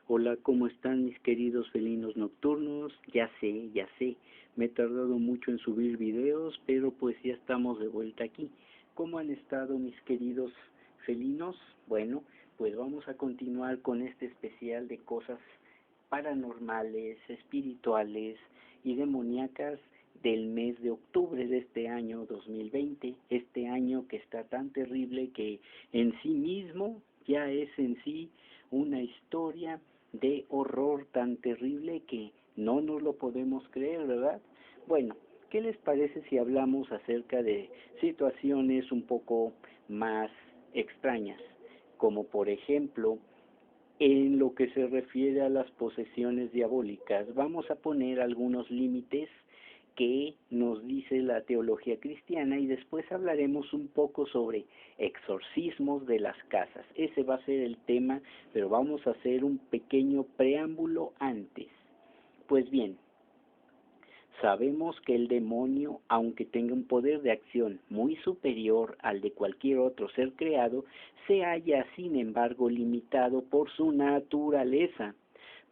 Hola, ¿cómo están mis queridos felinos nocturnos? Ya sé, me he tardado mucho en subir videos, pero pues ya estamos de vuelta aquí. ¿Cómo han estado mis queridos felinos? Bueno, pues vamos a continuar con este especial de cosas paranormales, espirituales y demoníacas del mes de octubre de este año 2020, este año que está tan terrible que en sí mismo ya es en sí una historia de horror tan terrible que no nos lo podemos creer, ¿verdad? Bueno, ¿qué les parece si hablamos acerca de situaciones un poco más extrañas? Como por ejemplo, en lo que se refiere a las posesiones diabólicas, vamos a poner algunos límites que nos dice la teología cristiana y después hablaremos un poco sobre exorcismos de las casas. Ese va a ser el tema, pero vamos a hacer un pequeño preámbulo antes. Pues bien, sabemos que el demonio, aunque tenga un poder de acción muy superior al de cualquier otro ser creado, se halla sin embargo limitado por su naturaleza,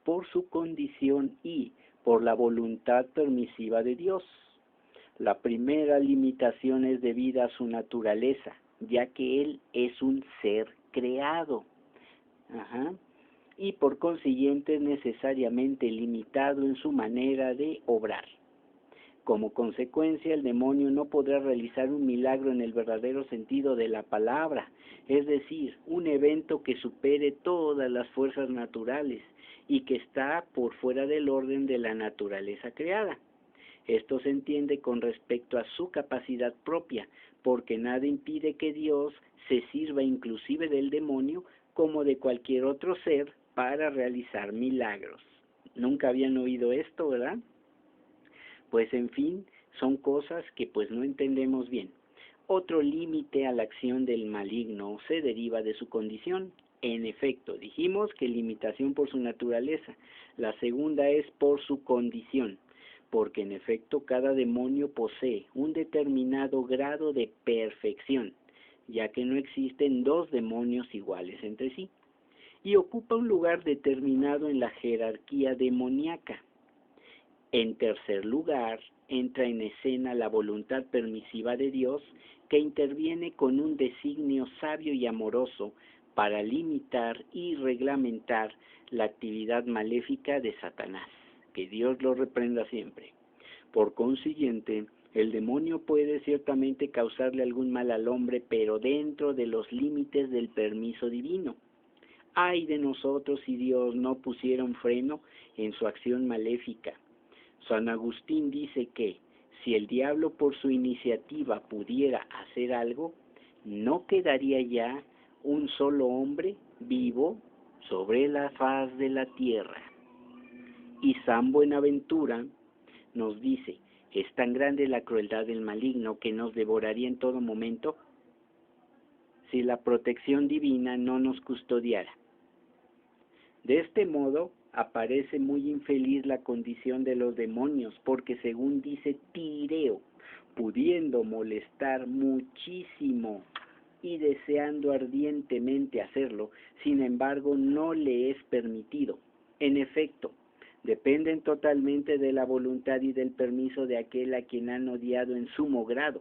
por su condición y por la voluntad permisiva de Dios. La primera limitación es debida a su naturaleza, ya que Él es un ser creado. Ajá. Y por consiguiente es necesariamente limitado en su manera de obrar. Como consecuencia, el demonio no podrá realizar un milagro en el verdadero sentido de la palabra, es decir, un evento que supere todas las fuerzas naturales y que está por fuera del orden de la naturaleza creada. Esto se entiende con respecto a su capacidad propia, porque nada impide que Dios se sirva inclusive del demonio como de cualquier otro ser para realizar milagros. Nunca habían oído esto, ¿verdad? Pues en fin, son cosas que pues no entendemos bien. Otro límite a la acción del maligno se deriva de su condición. En efecto, dijimos que limitación por su naturaleza. La segunda es por su condición, porque en efecto cada demonio posee un determinado grado de perfección, ya que no existen dos demonios iguales entre sí, y ocupa un lugar determinado en la jerarquía demoníaca. En tercer lugar, entra en escena la voluntad permisiva de Dios, que interviene con un designio sabio y amoroso para limitar y reglamentar la actividad maléfica de Satanás. Que Dios lo reprenda siempre. Por consiguiente, el demonio puede ciertamente causarle algún mal al hombre, pero dentro de los límites del permiso divino. Ay de nosotros si Dios no pusiera un freno en su acción maléfica. San Agustín dice que si el diablo por su iniciativa pudiera hacer algo, no quedaría ya un solo hombre vivo sobre la faz de la tierra. Y San Buenaventura nos dice, es tan grande la crueldad del maligno que nos devoraría en todo momento si la protección divina no nos custodiara. De este modo, aparece muy infeliz la condición de los demonios, porque según dice Tireo, pudiendo molestar muchísimo y deseando ardientemente hacerlo, sin embargo no le es permitido. En efecto, dependen totalmente de la voluntad y del permiso de aquel a quien han odiado en sumo grado,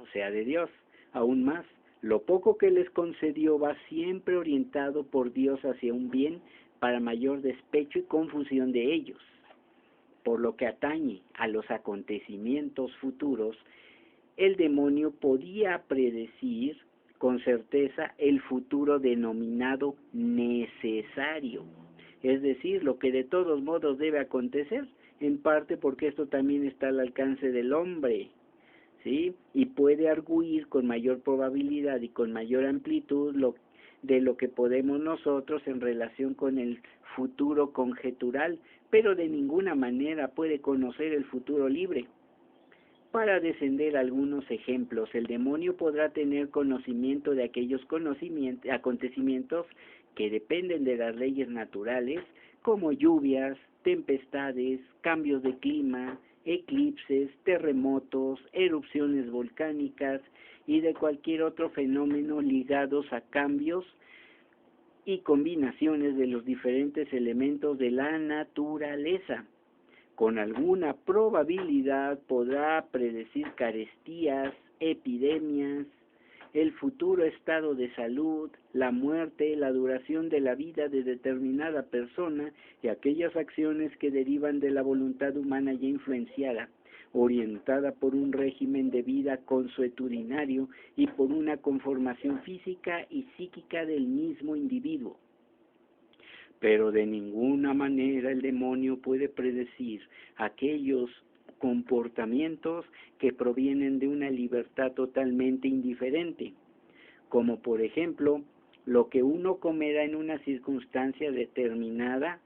o sea, de Dios. Aún más, lo poco que les concedió va siempre orientado por Dios hacia un bien para mayor despecho y confusión de ellos. Por lo que atañe a los acontecimientos futuros, el demonio podía predecir con certeza el futuro denominado necesario, es decir, lo que de todos modos debe acontecer, en parte porque esto también está al alcance del hombre, ¿sí? Y puede arguir con mayor probabilidad y con mayor amplitud de lo que podemos nosotros en relación con el futuro conjetural, pero de ninguna manera puede conocer el futuro libre. Para descender algunos ejemplos, el demonio podrá tener conocimiento de aquellos acontecimientos que dependen de las leyes naturales, como lluvias, tempestades, cambios de clima, eclipses, terremotos, erupciones volcánicas y de cualquier otro fenómeno ligados a cambios y combinaciones de los diferentes elementos de la naturaleza. Con alguna probabilidad podrá predecir carestías, epidemias, el futuro estado de salud, la muerte, la duración de la vida de determinada persona y aquellas acciones que derivan de la voluntad humana ya influenciada, orientada por un régimen de vida consuetudinario y por una conformación física y psíquica del mismo individuo. Pero de ninguna manera el demonio puede predecir aquellos comportamientos que provienen de una libertad totalmente indiferente, como por ejemplo lo que uno comerá en una circunstancia determinada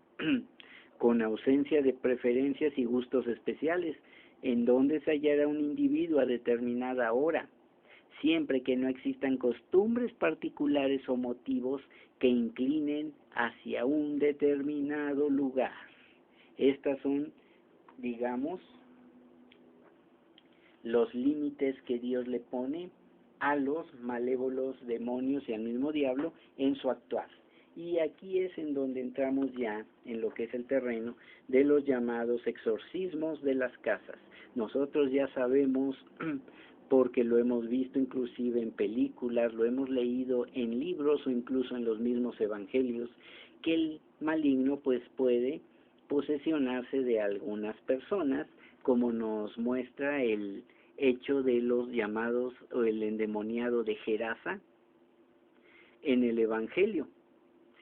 con ausencia de preferencias y gustos especiales, en donde se hallará un individuo a determinada hora, siempre que no existan costumbres particulares o motivos que inclinen hacia un determinado lugar. Estas son, digamos, los límites que Dios le pone a los malévolos demonios y al mismo diablo en su actuar. Y aquí es en donde entramos ya en lo que es el terreno de los llamados exorcismos de las casas. Nosotros ya sabemos, porque lo hemos visto inclusive en películas, lo hemos leído en libros o incluso en los mismos evangelios, que el maligno pues puede posesionarse de algunas personas, como nos muestra el hecho de los llamados o el endemoniado de Gerasa en el evangelio,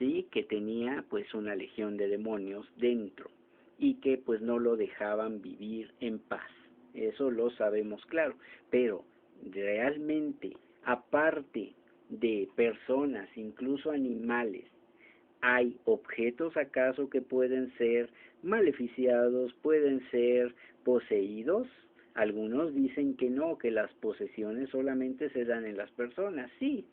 sí, que tenía pues una legión de demonios dentro y que pues no lo dejaban vivir en paz. Eso lo sabemos claro, pero realmente aparte de personas, incluso animales, ¿hay objetos acaso que pueden ser maleficiados, pueden ser poseídos? Algunos dicen que no, que las posesiones solamente se dan en las personas. Sí,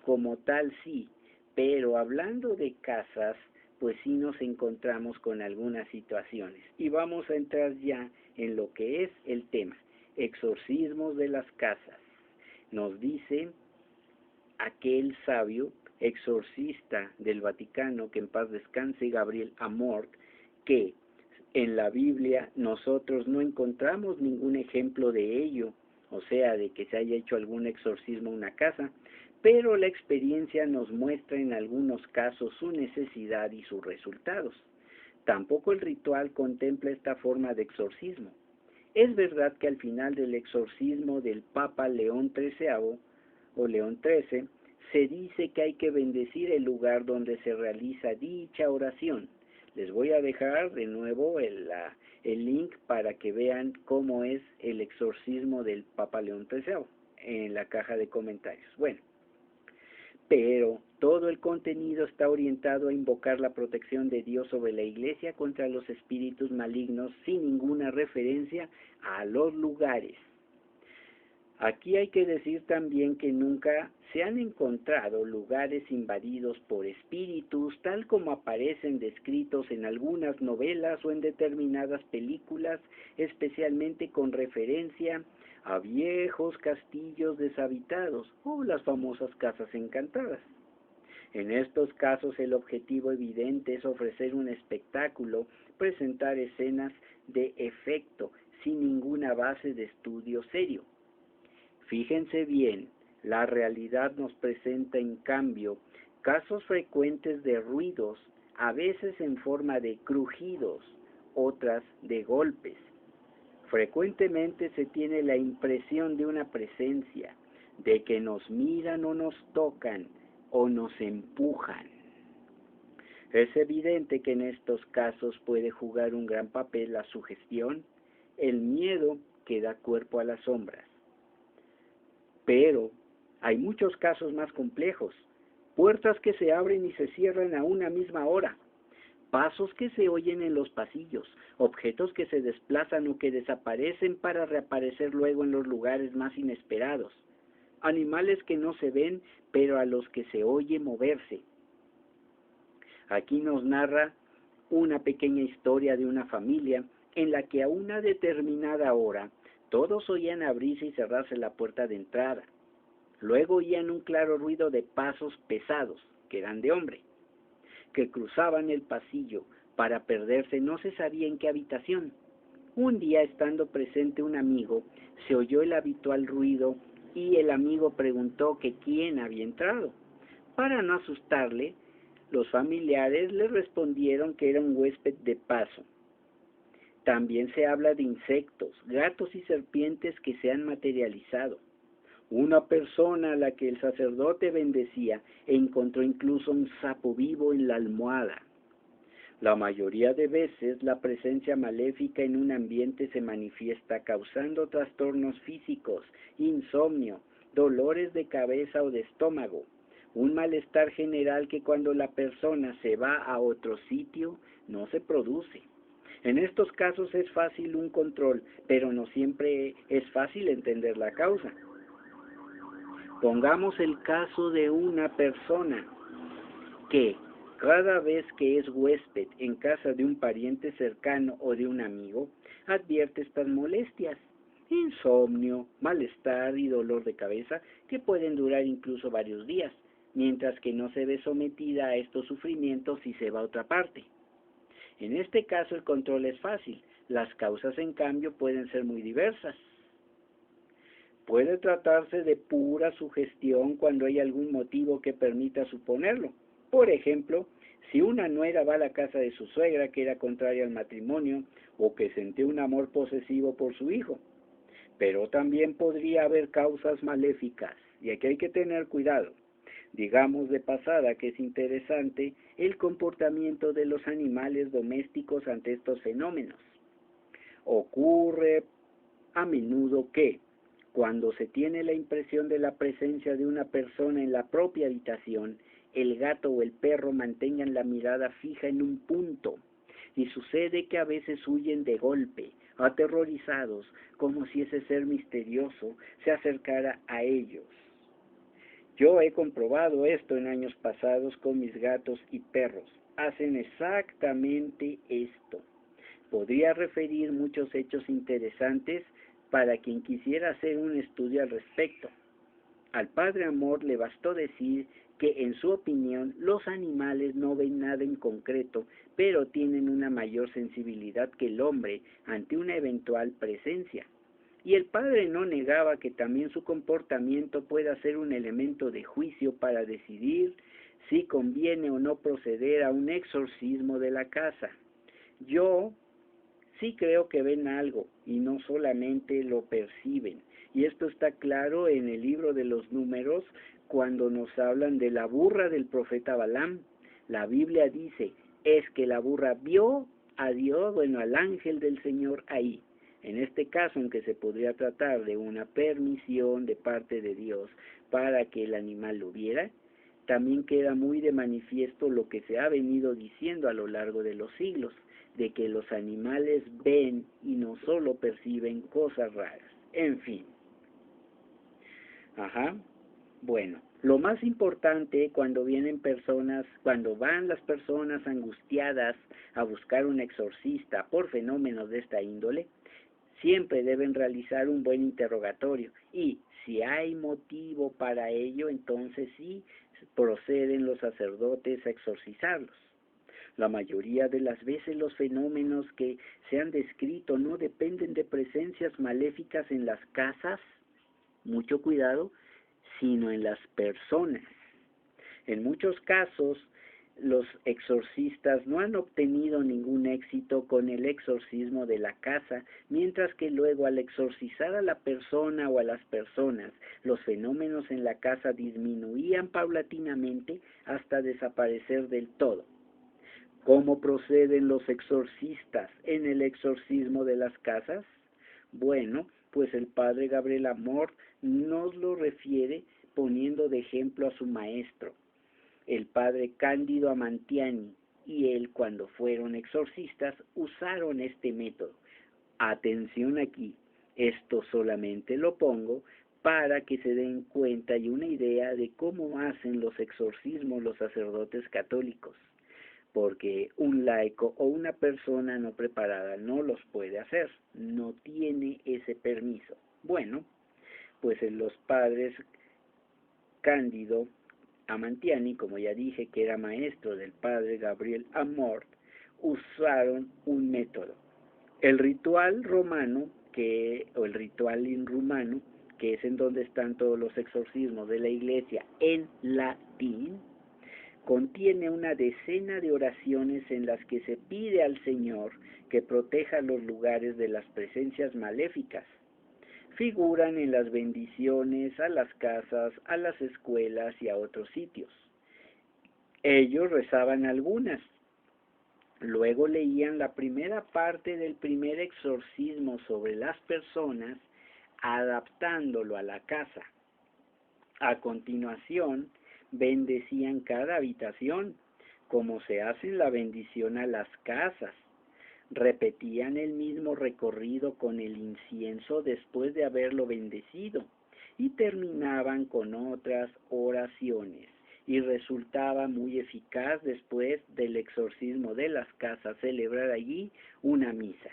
como tal sí, pero hablando de casas, pues sí nos encontramos con algunas situaciones. Y vamos a entrar ya en lo que es el tema, exorcismos de las casas. Nos dice aquel sabio exorcista del Vaticano, que en paz descanse, Gabriel Amort, que en la Biblia nosotros no encontramos ningún ejemplo de ello, o sea, de que se haya hecho algún exorcismo en una casa, pero la experiencia nos muestra en algunos casos su necesidad y sus resultados. Tampoco el ritual contempla esta forma de exorcismo. Es verdad que al final del exorcismo del Papa León XIII o León XIII, se dice que hay que bendecir el lugar donde se realiza dicha oración. Les voy a dejar de nuevo el link para que vean cómo es el exorcismo del Papa León XIII en la caja de comentarios. Bueno, pero todo el contenido está orientado a invocar la protección de Dios sobre la Iglesia contra los espíritus malignos sin ninguna referencia a los lugares. Aquí hay que decir también que nunca se han encontrado lugares invadidos por espíritus, tal como aparecen descritos en algunas novelas o en determinadas películas, especialmente con referencia a viejos castillos deshabitados o las famosas casas encantadas. En estos casos el objetivo evidente es ofrecer un espectáculo, presentar escenas de efecto, sin ninguna base de estudio serio. Fíjense bien, la realidad nos presenta en cambio casos frecuentes de ruidos, a veces en forma de crujidos, otras de golpes. Frecuentemente se tiene la impresión de una presencia, de que nos miran o nos tocan o nos empujan. Es evidente que en estos casos puede jugar un gran papel la sugestión, el miedo que da cuerpo a las sombras. Pero hay muchos casos más complejos, puertas que se abren y se cierran a una misma hora, pasos que se oyen en los pasillos, objetos que se desplazan o que desaparecen para reaparecer luego en los lugares más inesperados, animales que no se ven pero a los que se oye moverse. Aquí nos narra una pequeña historia de una familia en la que a una determinada hora todos oían abrirse y cerrarse la puerta de entrada. Luego oían un claro ruido de pasos pesados, que eran de hombre. que cruzaban el pasillo para perderse no se sabía en qué habitación. Un día, estando presente un amigo, se oyó el habitual ruido y el amigo preguntó que quién había entrado. Para no asustarle, los familiares le respondieron que era un huésped de paso. También se habla de insectos, gatos y serpientes que se han materializado. Una persona a la que el sacerdote bendecía encontró incluso un sapo vivo en la almohada. La mayoría de veces la presencia maléfica en un ambiente se manifiesta causando trastornos físicos, insomnio, dolores de cabeza o de estómago, un malestar general que cuando la persona se va a otro sitio no se produce. En estos casos es fácil un control, pero no siempre es fácil entender la causa. Pongamos el caso de una persona que cada vez que es huésped en casa de un pariente cercano o de un amigo, advierte estas molestias, insomnio, malestar y dolor de cabeza que pueden durar incluso varios días, mientras que no se ve sometida a estos sufrimientos si se va a otra parte. En este caso el control es fácil, las causas en cambio pueden ser muy diversas. Puede tratarse de pura sugestión cuando hay algún motivo que permita suponerlo. Por ejemplo, si una nuera va a la casa de su suegra que era contraria al matrimonio o que sentía un amor posesivo por su hijo. Pero también podría haber causas maléficas, y aquí hay que tener cuidado. Digamos de pasada que es interesante el comportamiento de los animales domésticos ante estos fenómenos. Ocurre a menudo que, cuando se tiene la impresión de la presencia de una persona en la propia habitación, el gato o el perro mantengan la mirada fija en un punto, y sucede que a veces huyen de golpe, aterrorizados, como si ese ser misterioso se acercara a ellos. Yo he comprobado esto en años pasados con mis gatos y perros. Hacen exactamente esto. Podría referir muchos hechos interesantes para quien quisiera hacer un estudio al respecto. Al Padre Amor le bastó decir que, en su opinión, los animales no ven nada en concreto, pero tienen una mayor sensibilidad que el hombre ante una eventual presencia. Y el Padre no negaba que también su comportamiento pueda ser un elemento de juicio para decidir si conviene o no proceder a un exorcismo de la casa. Yo sí creo que ven algo y no solamente lo perciben. Y esto está claro en el libro de los Números cuando nos hablan de la burra del profeta Balaam. La Biblia dice, es que la burra vio a Dios, bueno, al ángel del Señor ahí. En este caso, aunque se podría tratar de una permisión de parte de Dios para que el animal lo viera, también queda muy de manifiesto lo que se ha venido diciendo a lo largo de los siglos, de que los animales ven y no solo perciben cosas raras. En fin. Bueno, lo más importante cuando van las personas angustiadas a buscar un exorcista por fenómenos de esta índole, siempre deben realizar un buen interrogatorio y, si hay motivo para ello, entonces sí proceden los sacerdotes a exorcizarlos. La mayoría de las veces los fenómenos que se han descrito no dependen de presencias maléficas en las casas, mucho cuidado, sino en las personas. En muchos casos, los exorcistas no han obtenido ningún éxito con el exorcismo de la casa, mientras que luego al exorcizar a la persona o a las personas, los fenómenos en la casa disminuían paulatinamente hasta desaparecer del todo. ¿Cómo proceden los exorcistas en el exorcismo de las casas? Bueno, pues el padre Gabriel Amor nos lo refiere poniendo de ejemplo a su maestro, el padre Cándido Amantiani, y él, cuando fueron exorcistas, usaron este método. Atención aquí, esto solamente lo pongo para que se den cuenta y una idea de cómo hacen los exorcismos los sacerdotes católicos, porque un laico o una persona no preparada no los puede hacer, no tiene ese permiso. Bueno, pues los padres Cándido Amantiani, como ya dije, que era maestro del padre Gabriel Amort, usaron un método. El ritual romano, o el ritual inrumano, que es en donde están todos los exorcismos de la iglesia en latín, contiene una decena de oraciones en las que se pide al Señor que proteja los lugares de las presencias maléficas. Figuran en las bendiciones a las casas, a las escuelas y a otros sitios. Ellos rezaban algunas. Luego leían la primera parte del primer exorcismo sobre las personas, adaptándolo a la casa. A continuación, bendecían cada habitación, como se hace la bendición a las casas. Repetían el mismo recorrido con el incienso después de haberlo bendecido y terminaban con otras oraciones, y resultaba muy eficaz después del exorcismo de las casas celebrar allí una misa.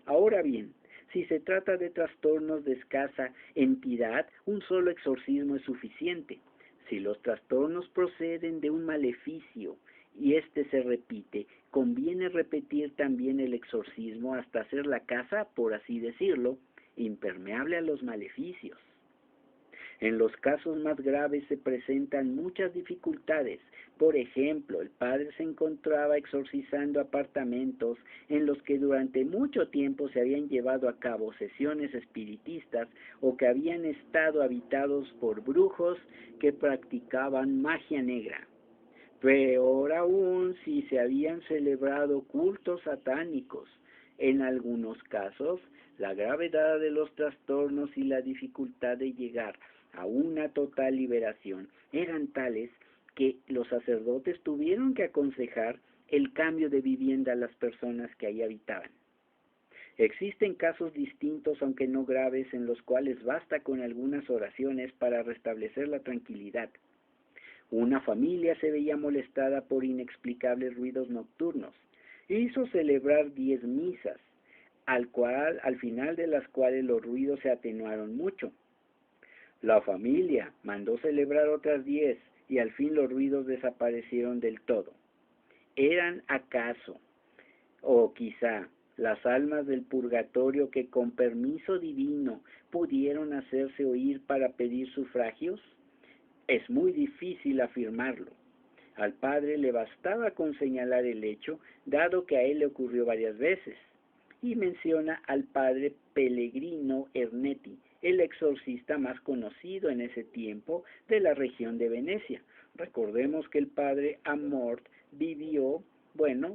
Ahora bien, si se trata de trastornos de escasa entidad, un solo exorcismo es suficiente. Si los trastornos proceden de un maleficio y éste se repite, conviene repetir también el exorcismo hasta hacer la casa, por así decirlo, impermeable a los maleficios. En los casos más graves se presentan muchas dificultades. Por ejemplo, el padre se encontraba exorcizando apartamentos en los que durante mucho tiempo se habían llevado a cabo sesiones espiritistas o que habían estado habitados por brujos que practicaban magia negra. Peor aún si se habían celebrado cultos satánicos. En algunos casos, la gravedad de los trastornos y la dificultad de llegar a una total liberación eran tales que los sacerdotes tuvieron que aconsejar el cambio de vivienda a las personas que ahí habitaban. Existen casos distintos, aunque no graves, en los cuales basta con algunas oraciones para restablecer la tranquilidad. Una familia se veía molestada por inexplicables ruidos nocturnos. Hizo celebrar 10 misas, al final de las cuales los ruidos se atenuaron mucho. La familia mandó celebrar otras 10 y al fin los ruidos desaparecieron del todo. ¿Eran acaso, o quizá, las almas del purgatorio que con permiso divino pudieron hacerse oír para pedir sufragios? Es muy difícil afirmarlo. Al padre le bastaba con señalar el hecho, dado que a él le ocurrió varias veces, y menciona al padre Pellegrino Ernetti, el exorcista más conocido en ese tiempo de la región de Venecia. Recordemos que el padre Amort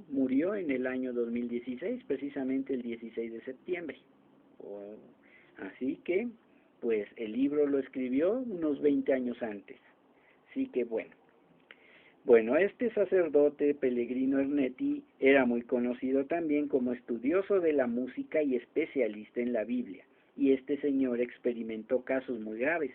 murió en el año 2016, precisamente el 16 de septiembre. Así que, pues el libro lo escribió unos 20 años antes. Así que bueno, este sacerdote Pellegrino Ernetti era muy conocido también como estudioso de la música y especialista en la Biblia, y este señor experimentó casos muy graves.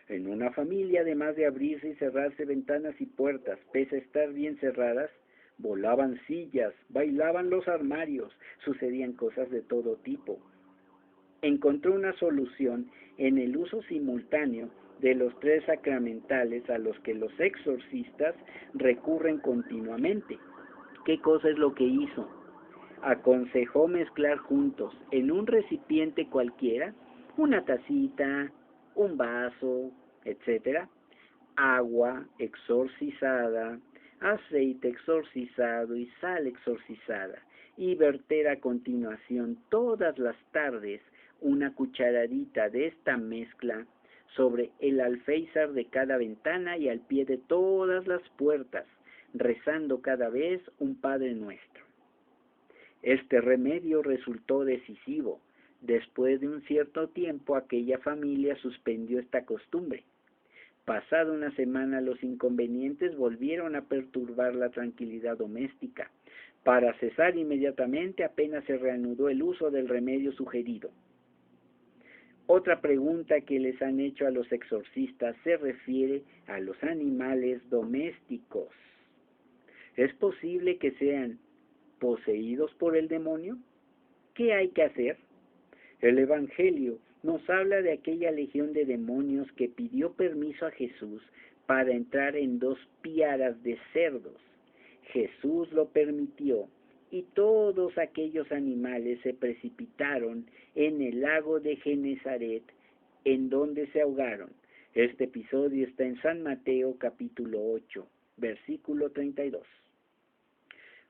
En una familia, además de abrirse y cerrarse ventanas y puertas, pese a estar bien cerradas, volaban sillas, bailaban los armarios, sucedían cosas de todo tipo. Encontró una solución en el uso simultáneo de los 3 sacramentales a los que los exorcistas recurren continuamente. ¿Qué cosa es lo que hizo? Aconsejó mezclar juntos en un recipiente cualquiera, una tacita, un vaso, etc., agua exorcizada, aceite exorcizado y sal exorcizada, y verter a continuación todas las tardes una cucharadita de esta mezcla sobre el alféizar de cada ventana y al pie de todas las puertas, rezando cada vez un Padre Nuestro. Este remedio resultó decisivo. Después de un cierto tiempo, aquella familia suspendió esta costumbre. Pasada una semana, los inconvenientes volvieron a perturbar la tranquilidad doméstica. Para cesar inmediatamente, apenas se reanudó el uso del remedio sugerido. Otra pregunta que les han hecho a los exorcistas se refiere a los animales domésticos. ¿Es posible que sean poseídos por el demonio? ¿Qué hay que hacer? El Evangelio nos habla de aquella legión de demonios que pidió permiso a Jesús para entrar en 2 piaras de cerdos. Jesús lo permitió, y todos aquellos animales se precipitaron en el lago de Genesaret, en donde se ahogaron. Este episodio está en San Mateo capítulo 8, versículo 32.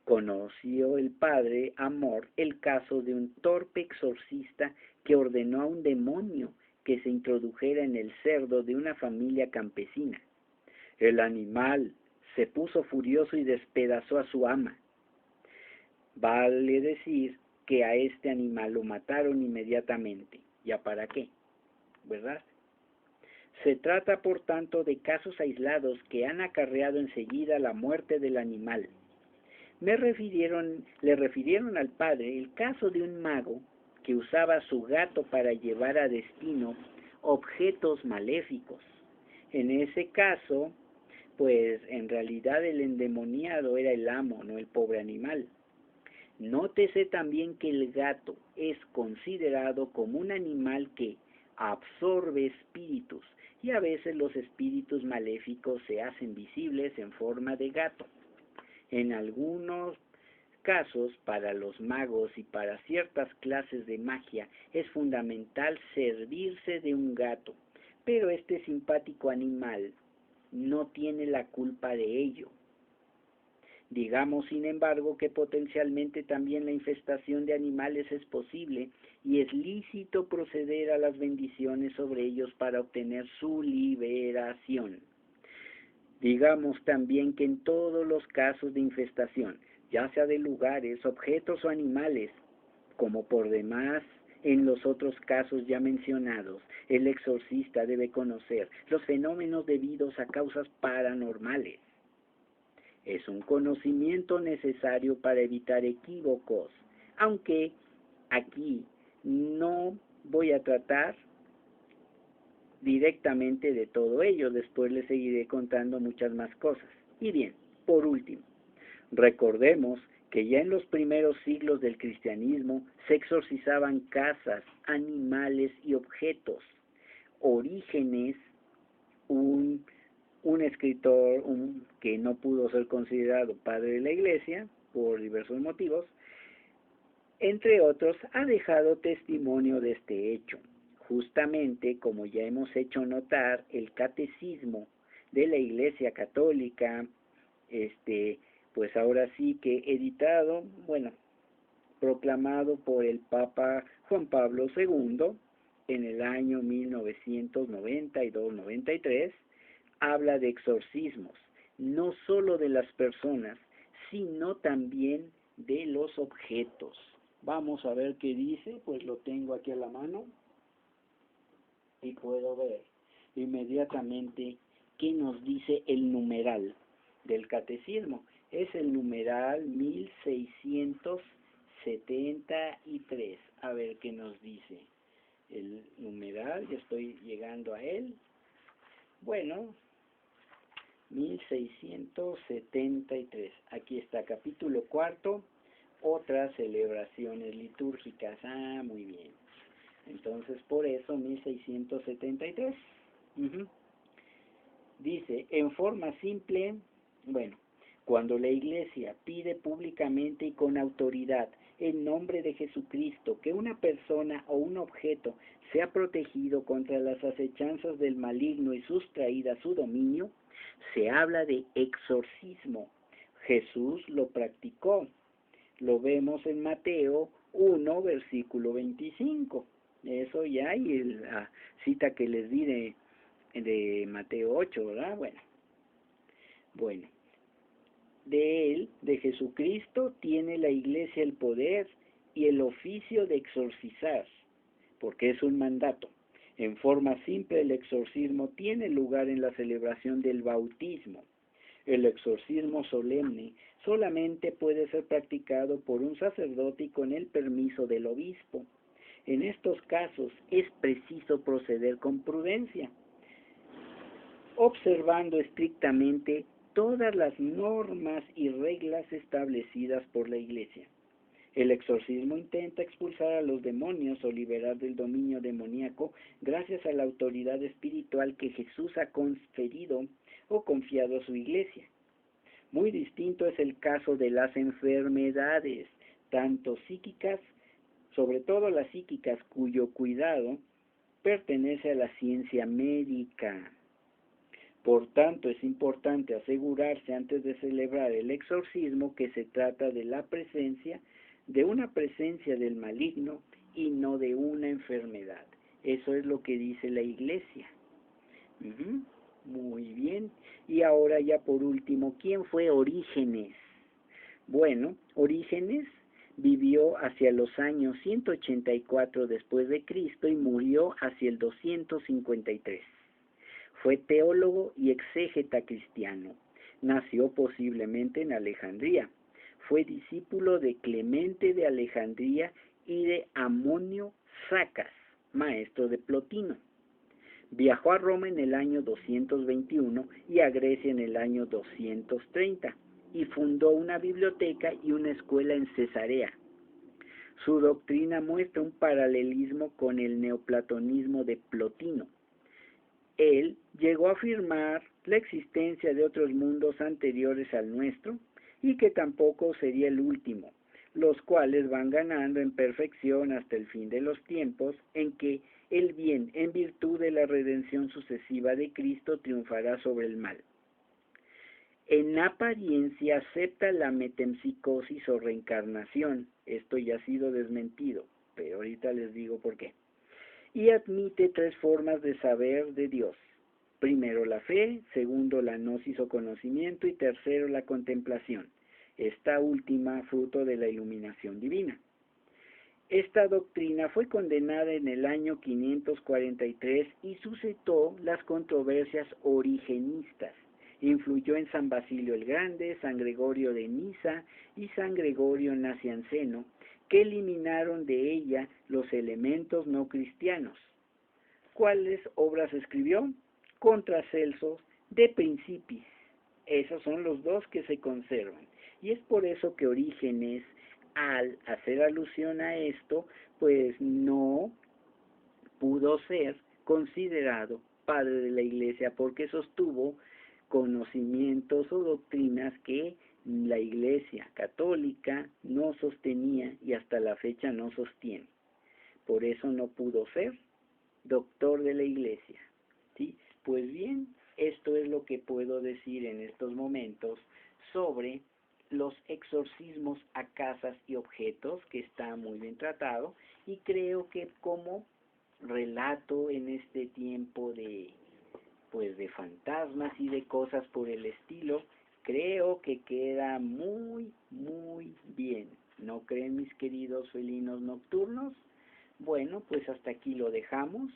Conoció el padre Amor el caso de un torpe exorcista que ordenó a un demonio que se introdujera en el cerdo de una familia campesina. El animal se puso furioso y despedazó a su ama. Vale decir que a este animal lo mataron inmediatamente. ¿Ya para qué? ¿Verdad? Se trata, por tanto, de casos aislados que han acarreado enseguida la muerte del animal. Le refirieron al padre el caso de un mago que usaba a su gato para llevar a destino objetos maléficos. En ese caso, pues en realidad el endemoniado era el amo, no el pobre animal. Nótese también que el gato es considerado como un animal que absorbe espíritus, y a veces los espíritus maléficos se hacen visibles en forma de gato. En algunos casos, para los magos y para ciertas clases de magia, es fundamental servirse de un gato, pero este simpático animal no tiene la culpa de ello. Digamos, sin embargo, que potencialmente también la infestación de animales es posible y es lícito proceder a las bendiciones sobre ellos para obtener su liberación. Digamos también que en todos los casos de infestación, ya sea de lugares, objetos o animales, como por demás en los otros casos ya mencionados, el exorcista debe conocer los fenómenos debidos a causas paranormales. Es un conocimiento necesario para evitar equívocos, aunque aquí no voy a tratar directamente de todo ello, después les seguiré contando muchas más cosas. Y bien, por último, recordemos que ya en los primeros siglos del cristianismo se exorcizaban casas, animales y objetos. Orígenes, un escritor que no pudo ser considerado padre de la iglesia por diversos motivos, entre otros, ha dejado testimonio de este hecho. Justamente, como ya hemos hecho notar, el catecismo de la Iglesia Católica, pues ahora sí que editado, proclamado por el Papa Juan Pablo II en el año 1992-93, habla de exorcismos, no solo de las personas, sino también de los objetos. Vamos a ver qué dice, pues lo tengo aquí a la mano y puedo ver inmediatamente qué nos dice el numeral del catecismo. Es el numeral 1673. A ver qué nos dice el numeral, ya estoy llegando a él. Bueno, 1673. Aquí está, capítulo 4, otras celebraciones litúrgicas. Ah, muy bien. Entonces, por eso, 1673. Dice, en forma simple, cuando la Iglesia pide públicamente y con autoridad, en nombre de Jesucristo, que una persona o un objeto sea protegido contra las acechanzas del maligno y sustraída a su dominio, se habla de exorcismo. Jesús lo practicó. Lo vemos en Mateo 1, versículo 25. Eso ya, y la cita que les di de Mateo 8, ¿verdad? Bueno. De él, de Jesucristo, tiene la Iglesia el poder y el oficio de exorcizar, porque es un mandato. En forma simple, el exorcismo tiene lugar en la celebración del bautismo. El exorcismo solemne solamente puede ser practicado por un sacerdote y con el permiso del obispo. En estos casos es preciso proceder con prudencia, observando estrictamente todas las normas y reglas establecidas por la Iglesia. El exorcismo intenta expulsar a los demonios o liberar del dominio demoníaco gracias a la autoridad espiritual que Jesús ha conferido o confiado a su iglesia. Muy distinto es el caso de las enfermedades, tanto psíquicas, sobre todo las psíquicas, cuyo cuidado pertenece a la ciencia médica. Por tanto, es importante asegurarse antes de celebrar el exorcismo que se trata de una presencia del maligno y no de una enfermedad. Eso es lo que dice la Iglesia. Muy bien. Y ahora ya por último, ¿quién fue Orígenes? Bueno, Orígenes vivió hacia los años 184 después de Cristo y murió hacia el 253. Fue teólogo y exégeta cristiano. Nació posiblemente en Alejandría. Fue discípulo de Clemente de Alejandría y de Amonio Sacas, maestro de Plotino. Viajó a Roma en el año 221 y a Grecia en el año 230 y fundó una biblioteca y una escuela en Cesarea. Su doctrina muestra un paralelismo con el neoplatonismo de Plotino. Él llegó a afirmar la existencia de otros mundos anteriores al nuestro y que tampoco sería el último, los cuales van ganando en perfección hasta el fin de los tiempos, en que el bien, en virtud de la redención sucesiva de Cristo, triunfará sobre el mal. En apariencia acepta la metempsicosis o reencarnación. Esto ya ha sido desmentido, pero ahorita les digo por qué. Y admite tres formas de saber de Dios. Primero la fe, segundo la gnosis o conocimiento y tercero la contemplación. Esta última fruto de la iluminación divina. Esta doctrina fue condenada en el año 543 y suscitó las controversias origenistas. Influyó en San Basilio el Grande, San Gregorio de Nisa y San Gregorio Nacianceno, que eliminaron de ella los elementos no cristianos. ¿Cuáles obras escribió? Contra Celso, De Principis. Esos son los dos que se conservan. Y es por eso que Orígenes, al hacer alusión a esto, pues no pudo ser considerado padre de la Iglesia porque sostuvo conocimientos o doctrinas que la Iglesia católica no sostenía y hasta la fecha no sostiene. Por eso no pudo ser doctor de la Iglesia. ¿Sí? Pues bien, esto es lo que puedo decir en estos momentos sobre los exorcismos a casas y objetos, que está muy bien tratado, y creo que como relato en este tiempo de fantasmas y de cosas por el estilo, creo que queda muy bien. ¿No creen, mis queridos felinos nocturnos? Bueno, pues hasta aquí lo dejamos.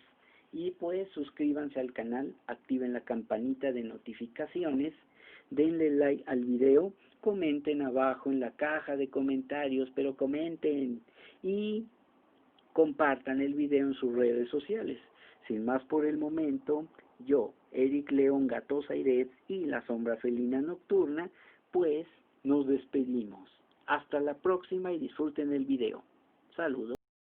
Y pues suscríbanse al canal, activen la campanita de notificaciones, denle like al video, comenten abajo en la caja de comentarios, pero comenten y compartan el video en sus redes sociales. Sin más por el momento, yo, Eric León Gatosa Iret y la sombra felina nocturna, pues nos despedimos. Hasta la próxima y disfruten el video. Saludos.